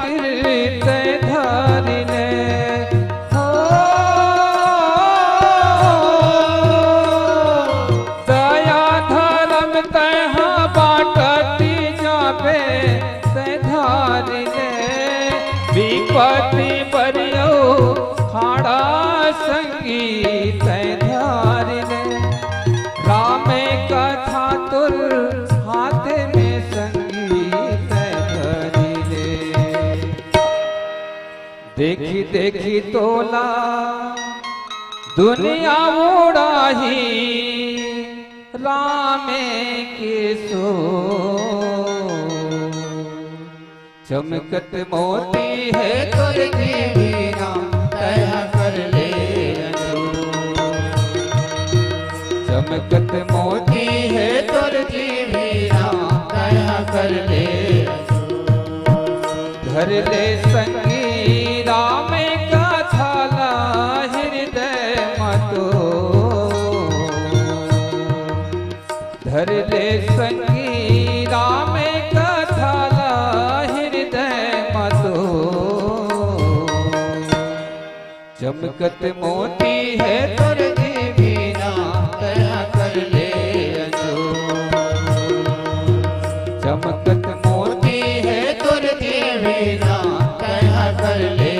खातिर तय धारी ले हो दया धर्म तह बाटती जाबे तय धारी ले विपत्ति बरियो खाड़ा संगीत धारी ले राम कथा तुर हाथ में संगीत धरी ले देखी देखी तोला दुनिया उड़ाही राम के सो चमकत मोती है तुर की बीना तय कर ले चमकत मोती है तुर की बीना तय कर ले धर ले संगी राम का थाला हृदय मतो धर ले संगी राम का थाला हृदय मतो चमकत मोती है तुर की बीना तय कर ले चमकत मोती है तुर की बीना तय कर ले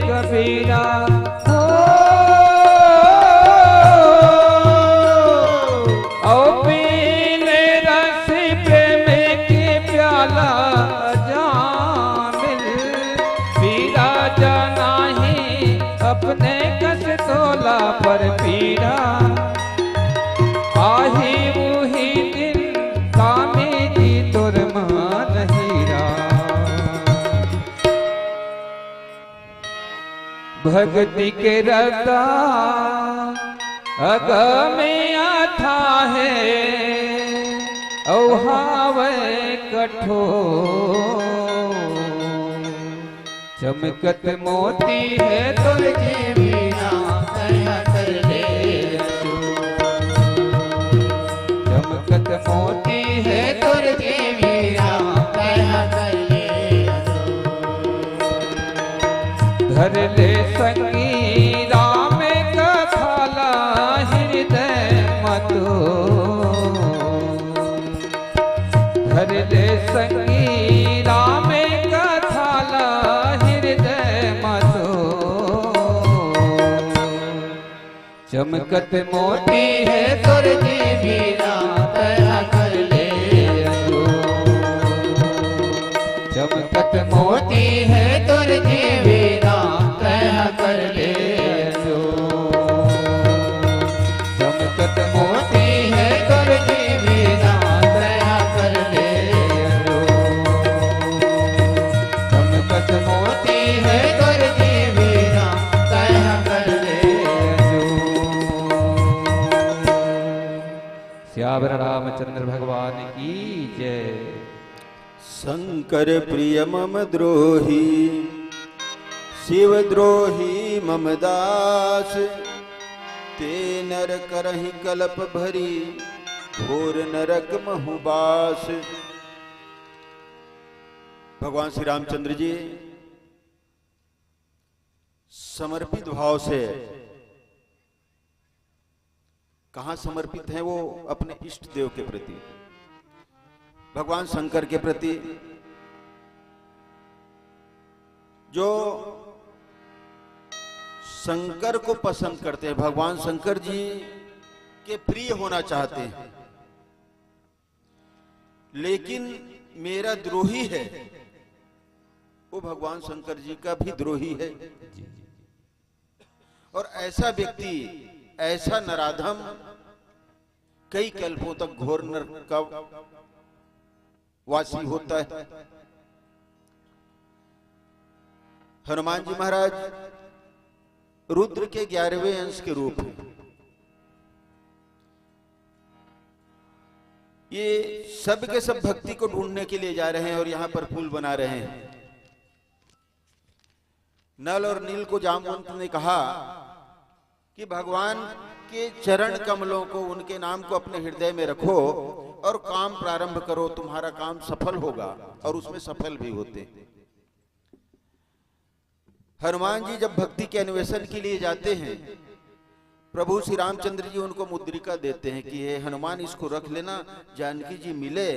कबीरा हो ओ पीले रस प्रेम के प्याला जामिल पीरा जनाही अपने कस तोला पर पीरा आही वही दिन कामी जी तुर मान हीरा भक्ति के रता अग में आता है औहावे कठोर चमकत मोती है तुर की बीना तय कर ले चमकत मोती है तुर की बीना तय कर ले धर ले संगी राम का थाला हृदय मतो धर ले संगी राम का थाला हृदय मतो चमकत मोती है तुर की बीना तय कर ले चमकत मोती है तुर की बीना तय कर ले चमकत मोती है तुर की बीना तय कर ले चमकत मोती है तुर की बीना तय कर ले श्यावर रामचंद्र भगवान की जय। शंकर प्रिय मम द्रोही शिव द्रोही मम दास ते नर करहि कल्प भरी घोर नरक महुबास। भगवान श्री रामचंद्र जी समर्पित भाव से कहाँ समर्पित हैं वो अपने इष्ट देव के प्रति भगवान शंकर के प्रति जो शंकर को पसंद करते हैं भगवान शंकर जी के प्रिय होना चाहते हैं लेकिन मेरा द्रोही है वो भगवान शंकर जी का भी द्रोही है और ऐसा व्यक्ति ऐसा नराधम कई कल्पों तक घोर नरक का वासी होता है। हनुमान जी महाराज रुद्र के 11वें अंश के रूप हैं। ये सब के सब भक्ति को ढूंढने के लिए जा रहे हैं और यहां पर पुल बना रहे हैं। नल और नील को जामवंत ने कहा कि भगवान के चरण कमलों को, उनके नाम को अपने हृदय में रखो और काम प्रारंभ करो, तुम्हारा काम सफल होगा। और उसमें सफल भी होते। हनुमान जी जब भक्ति के अन्वेषण के लिए जाते हैं, प्रभु श्री रामचंद्र जी उनको मुद्रिका देते हैं कि हे हनुमान, इसको रख लेना, जानकी जी मिले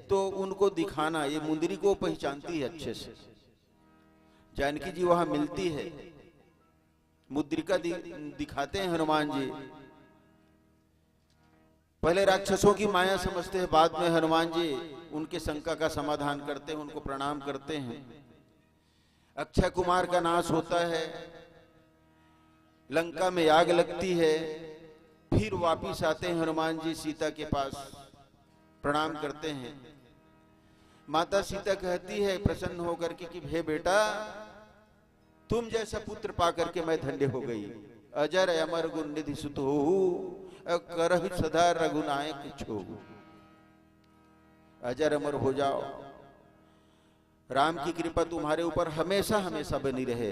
तो उनको दिखाना। ये मुंदरी को पहचानती है अच्छे से। जानकी जी वहां मिलती है, मुद्रिका दिखाते हैं हनुमान जी। पहले राक्षसों की माया समझते हैं, बाद में हनुमान जी उनके शंका का समाधान करते हैं, उनको प्रणाम करते हैं। अक्षय कुमार का नाश होता है, लंका में आग लगती है, फिर वापिस आते हैं हनुमान जी सीता के पास, प्रणाम करते हैं। माता सीता कहती है प्रसन्न होकर के कि हे बेटा, तुम जैसा पुत्र पाकर के मैं धन्य हो गई। अजर अमर गुण निधि सुत होहु, करहु सदा रघुनायक छोहु। अजर अमर हो जाओ, राम की कृपा तुम्हारे ऊपर हमेशा हमेशा बनी रहे।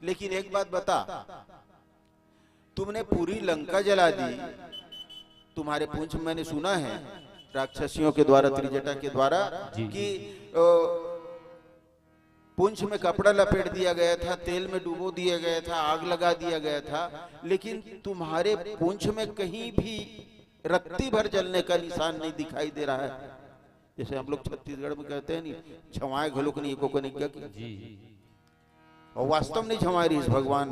लेकिन एक बात बता, तुमने पूरी लंका जला दी। तुम्हारे पूंछ मैंने सुना है राक्षसियों के द्वारा, त्रिजटा के द्वारा, कि पूंछ में कपड़ा लपेट दिया गया था, तेल में डुबो दिया गया था, आग लगा दिया गया था, लेकिन तुम्हारे पूंछ में कहीं भी रत्ती भर जलने का निशान नहीं दिखाई दे रहा है। जैसे हम लोग छत्तीसगढ़ में कहते हैं नहीं, छवाए घलोक नहीं को निज्ञा की। और वास्तव में छवाए रही भगवान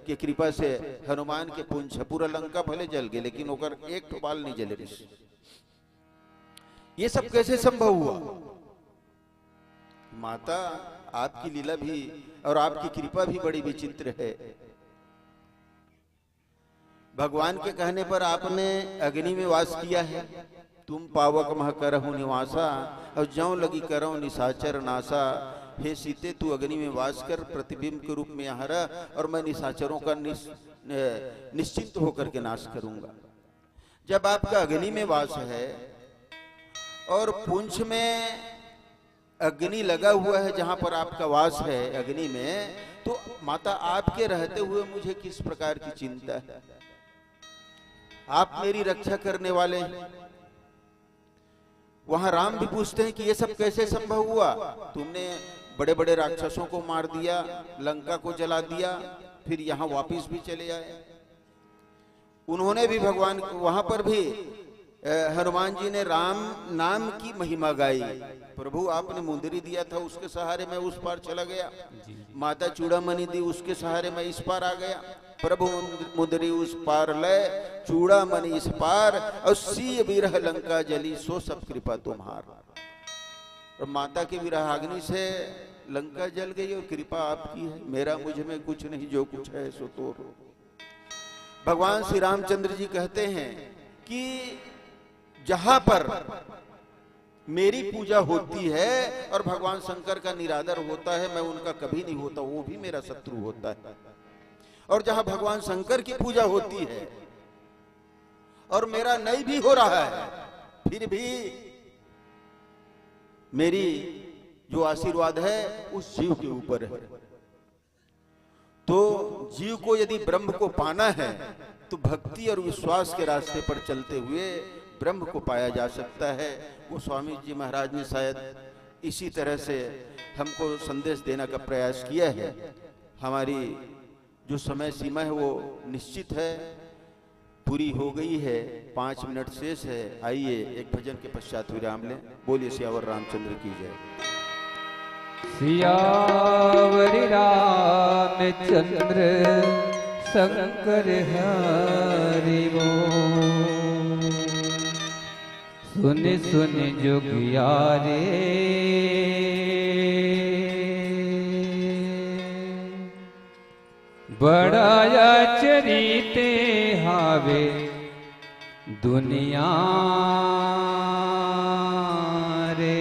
के कृपा से हनुमान के पूंछ, पूरा लंका भले जल गए लेकिन ओकर एक तो बाल नहीं जले रही। ये सब कैसे संभव हुआ? माता, आपकी लीला भी और आपकी कृपा भी बड़ी विचित्र है। भगवान के कहने पर आपने अग्नि में वास किया है। तुम पावक मह करहु निवासा, और ज्यों लगी करहु निशाचर नासा। हे सीते, तू अग्नि में वास कर, प्रतिबिंब के रूप में यहाँ रह, और मैं निशाचरों का निश्चिंत होकर के नाश करूंगा। जब आपका अग्नि में वास है और पूंछ में अग्नि लगा हुआ है, जहां पर आपका वास है अग्नि में, तो माता आपके रहते हुए मुझे किस प्रकार की चिंता है? आप मेरी रक्षा करने वाले हैं। वहां राम भी पूछते हैं कि ये सब कैसे संभव हुआ? तुमने बड़े बड़े राक्षसों को मार दिया, लंका को जला दिया, फिर यहाँ वापिस भी चले आए। उन्होंने भी भगवान, वहां पर भी हनुमान जी ने राम नाम की महिमा गाई। प्रभु आपने मुंदरी दिया था, उसके सहारे मैं उस पार चला गया। माता चूड़ामणि दी, उसके सहारे मैं इस पार आ गया। प्रभु मुंदरी उस पार ले, चूड़ामणि इस पार, और सीय विरह लंका जली, सो सब कृपा तुम्हार। और माता के विरहाग्नि से लंका जल गई और कृपा आपकी है। मेरा मुझ में कुछ नहीं, जो कुछ है सो तो। भगवान श्री रामचंद्र जी कहते हैं कि जहां पर मेरी पूजा होती है और भगवान शंकर का निरादर होता है, मैं उनका कभी नहीं होता, वो भी मेरा शत्रु होता है। और जहां भगवान शंकर की पूजा होती है और मेरा नहीं भी हो रहा है, फिर भी मेरी जो आशीर्वाद है उस जीव के ऊपर है। तो जीव को यदि ब्रह्म को पाना है तो भक्ति और विश्वास के रास्ते पर चलते हुए ब्रह्म को पाया जा सकता है। वो स्वामी जी महाराज ने शायद इसी तरह से हमको संदेश देने का प्रयास किया है। हमारी जो समय सीमा है वो निश्चित है, पूरी हो गई है, 5 मिनट शेष है। आइए एक भजन के पश्चात विराम लें। बोलिए सियावर रामचंद्र की जय। सियावर रामचंद्र शंकर हरि बोल। सुन सुन जोगिया रे, बड़ा चरीते हावे दुनिया रे।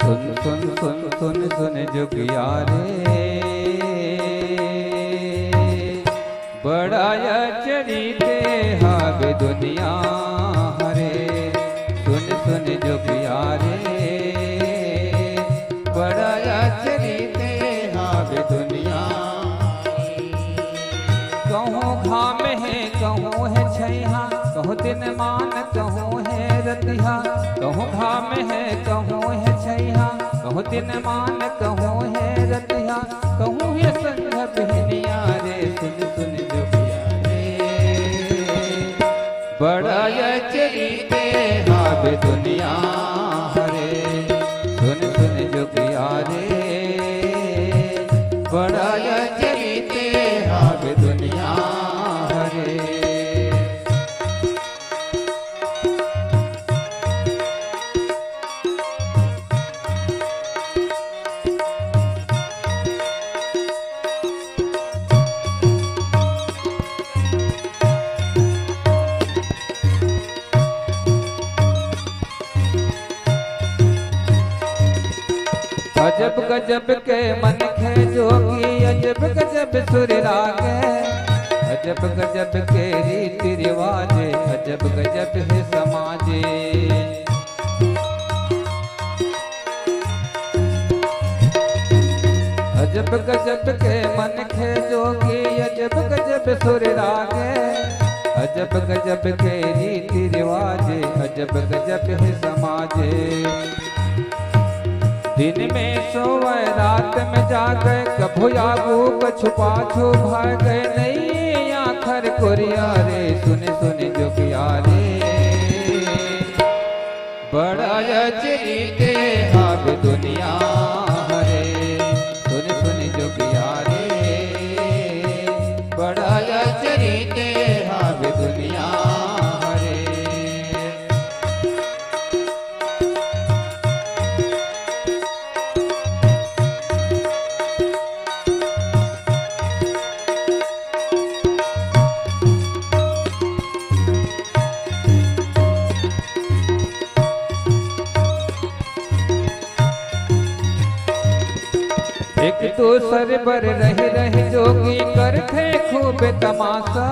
सुन सुन सुन सुन सुन जोगिया रे, बड़ा चरीते हावे दुनिया रे। सुन सुन जोगिया रे, बड़ा चरीते हावे दुनिया। कहूँ घाम है कहूँ है छैहा, कहूँ दिन मान कहूँ है रतिहा। कहूँ घाम है कहूँ है छैहा, कहूँ दिन मान कहूँ है रतिहा। कहूँ है संध्या बहनिया रे, सुन सुन जोगिया रे। बड़ा चरीते हावे दुनिया रे। सुन सुन जोगिया रे, बड़ा चरीते हावे दुनिया रे। अजब गजब के मन खे जोगी, अजब गजब सुर रागे। अजब गजब के रीति रिवाजे, अजब गजब है समाजे। अजब गजब के मन खे जोगी, अजब गजब सुर रागे। अजब गजब के रीति रिवाजे, अजब गजब है समाजे। दिन में सोए रात में जागे, कभू आगू छुपा छुप भागे। नहीं आखर कोरिया रे, सुन सुन जोगिया रे। बड़ा चरीते हावे दुनिया रे। सुन सुन जोगिया रे, बड़ा चरीते हावे दुनिया रे। एक दूसर पर रह रह जोगी करते खूब तमाशा।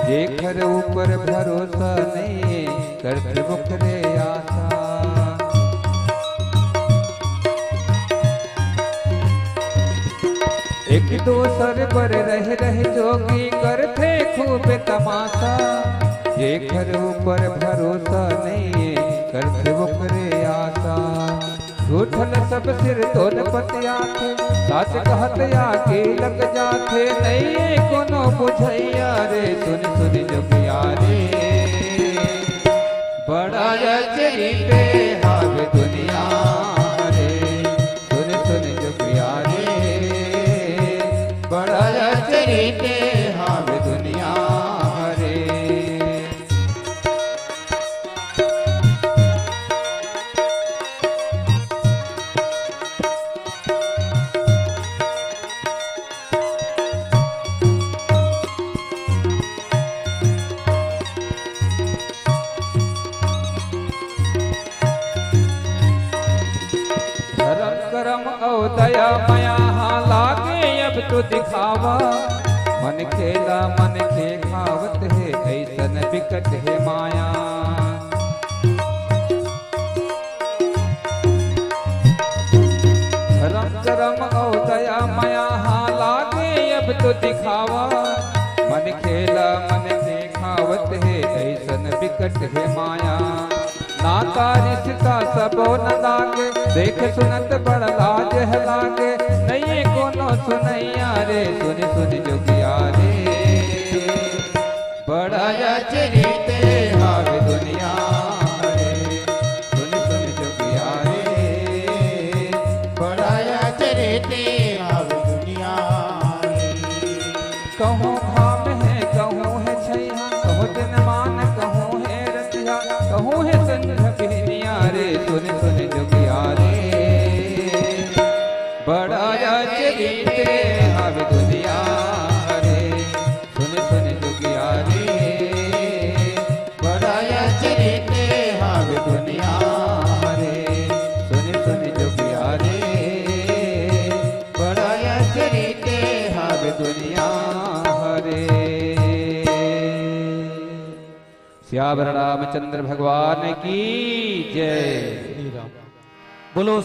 जेकर ऊपर भरोसा नहीं करते बुखरे आशा। एक दूसर पर रह रह जोगी करते खूब तमाशा। जेकर ऊपर भरोसा नहीं करते बुखरे आशा। झूठल सब सिर तोल पतिया थे, सच कहत आगे लग जाते। नहीं कोनो बुझैया रे, सुन सुन जोगिया रे। बड़ा चरीते हावे दुनिया रे। सुन सुन जोगिया रे, बड़ा चरीते हावे दुनिया रे। करम औ दया मया हाँ लागे अब तो दिखावा। मन खेला मन के खावत है, ऐसन बिकट है माया। धर्म करम औ दया मया हाँ लागे अब तो दिखावा। मन खेला मन के खावत है, ऐसन बिकट है माया। नाता रिश्ता सबो न लागे, देख सुनत बड़ लाज है लागे। नहीं कोनो सुनैया रे, सुन सुन जोगिया रे। बड़ा चरीते हावे दुनिया रे। सुन सुन जोगिया रे, बड़ा चरीते हावे दुनिया रे। कहूँ घाम है कहूँ है छैहा, कहूँ दिन मान कहूँ है रतिहा। कहूँ है संध्या बहनिया रे, सुन सुन जोगिया रे। सैया हरे। श्याम रामचंद्र भगवान की जय। बोलो।